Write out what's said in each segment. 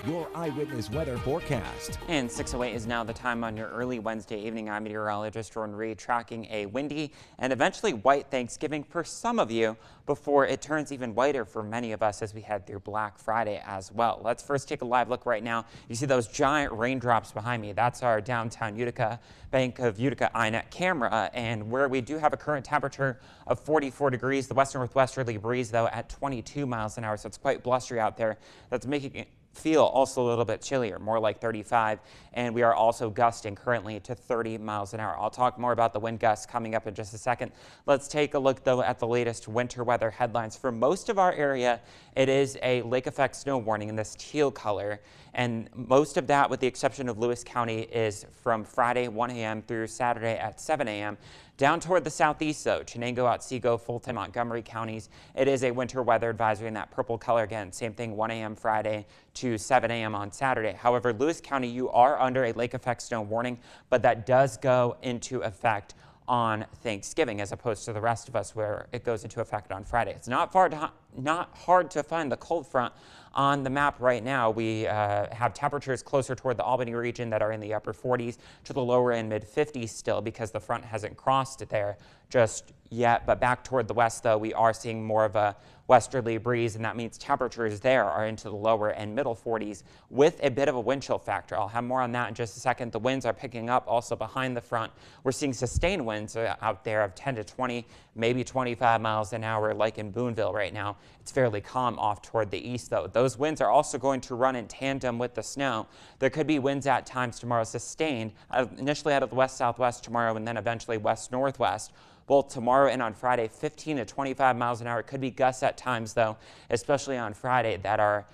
your Eyewitness weather forecast. And 6:08 is now the time on your early Wednesday evening. I'm meteorologist Jordan Reed, tracking a windy and eventually white Thanksgiving for some of you before it turns even whiter for many of us as we head through Black Friday as well. Let's first take a live look right now. You see those giant raindrops behind me. That's our downtown Utica, Bank of Utica INET camera, and where we do have a current temperature of 44 degrees. The west northwesterly breeze, though, at 22 miles an hour, so it's quite blustery out there. That's making it feel also a little bit chillier, more like 35, and we are also gusting currently to 30 miles an hour. I'll talk more about the wind gusts coming up in just a second. Let's take a look, though, at the latest winter weather headlines. For most of our area, it is a lake effect snow warning in this teal color, and most of that, with the exception of Lewis County, is from Friday 1 a.m. through Saturday at 7 a.m. Down toward the southeast, though, Chenango, Otsego, Fulton, Montgomery counties, it is a winter weather advisory in that purple color again. Same thing, 1 a.m. Friday to 7 a.m. on Saturday. However, Lewis County, you are under a lake effect snow warning, but that does go into effect on Thanksgiving, as opposed to the rest of us where it goes into effect on Friday. It's not hard to find the cold front on the map right now. We have temperatures closer toward the Albany region that are in the upper 40s to the lower and mid 50s still, because the front hasn't crossed it there just yet. But back toward the west, though, we are seeing more of a westerly breeze, and that means temperatures there are into the lower and middle 40s with a bit of a wind chill factor. I'll have more on that in just a second. The winds are picking up also behind the front. We're seeing sustained winds out there of 10 to 20, maybe 25 miles an hour, like in Boonville right now. It's fairly calm off toward the east, though. Those winds are also going to run in tandem with the snow. There could be winds at times tomorrow sustained, initially out of the west-southwest tomorrow and then eventually west-northwest. Both tomorrow and on Friday, 15 to 25 miles an hour. It could be gusts at times, though, especially on Friday, that are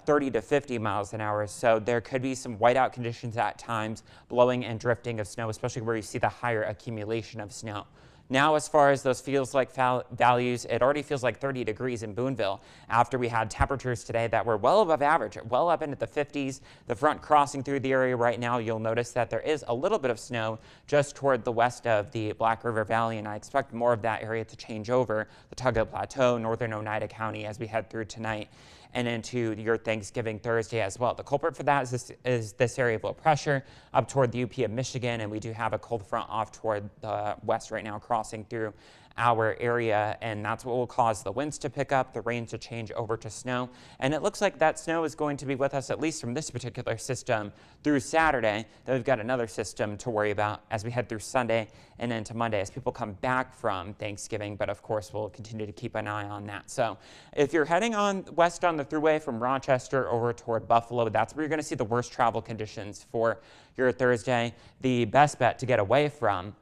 30 to 50 miles an hour. So there could be some whiteout conditions at times, blowing and drifting of snow, especially where you see the higher accumulation of snow. Now, as far as those feels like values, it already feels like 30 degrees in Boonville after we had temperatures today that were well above average, well up into the 50s. The front crossing through the area right now, you'll notice that there is a little bit of snow just toward the west of the Black River Valley, and I expect more of that area to change over the Tug Hill Plateau, northern Oneida County as we head through tonight and into your Thanksgiving Thursday as well. The culprit for that is this area of low pressure up toward the UP of Michigan, and we do have a cold front off toward the west right now crossing through our area, and that's what will cause the winds to pick up, the rain to change over to snow. And it looks like that snow is going to be with us, at least from this particular system, through Saturday. Then we've got another system to worry about as we head through Sunday and into Monday as people come back from Thanksgiving. But of course, we'll continue to keep an eye on that. So if you're heading on west on the thruway from Rochester over toward Buffalo, that's where you're going to see the worst travel conditions for your Thursday. The best bet to get away from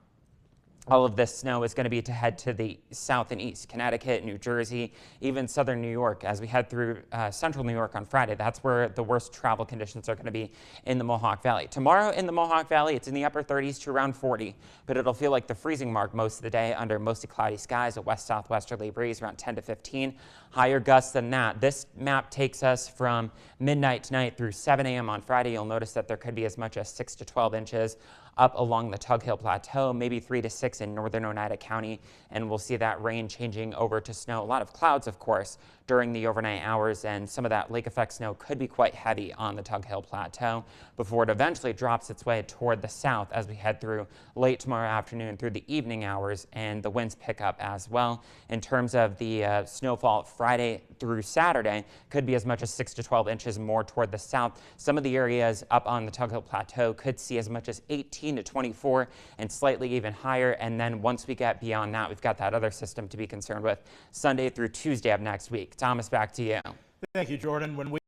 all of this snow is going to be to head to the south and east, Connecticut, New Jersey, even southern New York. As we head through central New York on Friday, that's where the worst travel conditions are going to be in the Mohawk Valley. Tomorrow in the Mohawk Valley, it's in the upper 30s to around 40, but it'll feel like the freezing mark most of the day under mostly cloudy skies, a west-southwesterly breeze around 10 to 15. Higher gusts than that. This map takes us from midnight tonight through 7 a.m. on Friday. You'll notice that there could be as much as 6 to 12 inches up along the Tug Hill Plateau, maybe 3 to 6 in northern Oneida County, and we'll see that rain changing over to snow. A lot of clouds, of course, during the overnight hours, and some of that lake effect snow could be quite heavy on the Tug Hill Plateau before it eventually drops its way toward the south as we head through late tomorrow afternoon through the evening hours, and the winds pick up as well. In terms of the snowfall Friday through Saturday, could be as much as 6 to 12 inches more toward the south. Some of the areas up on the Tug Hill Plateau could see as much as 18 to 24 and slightly even higher. And then once we get beyond that, we've got that other system to be concerned with Sunday through Tuesday of next week. Thomas, back to you. Thank you, Jordan. When we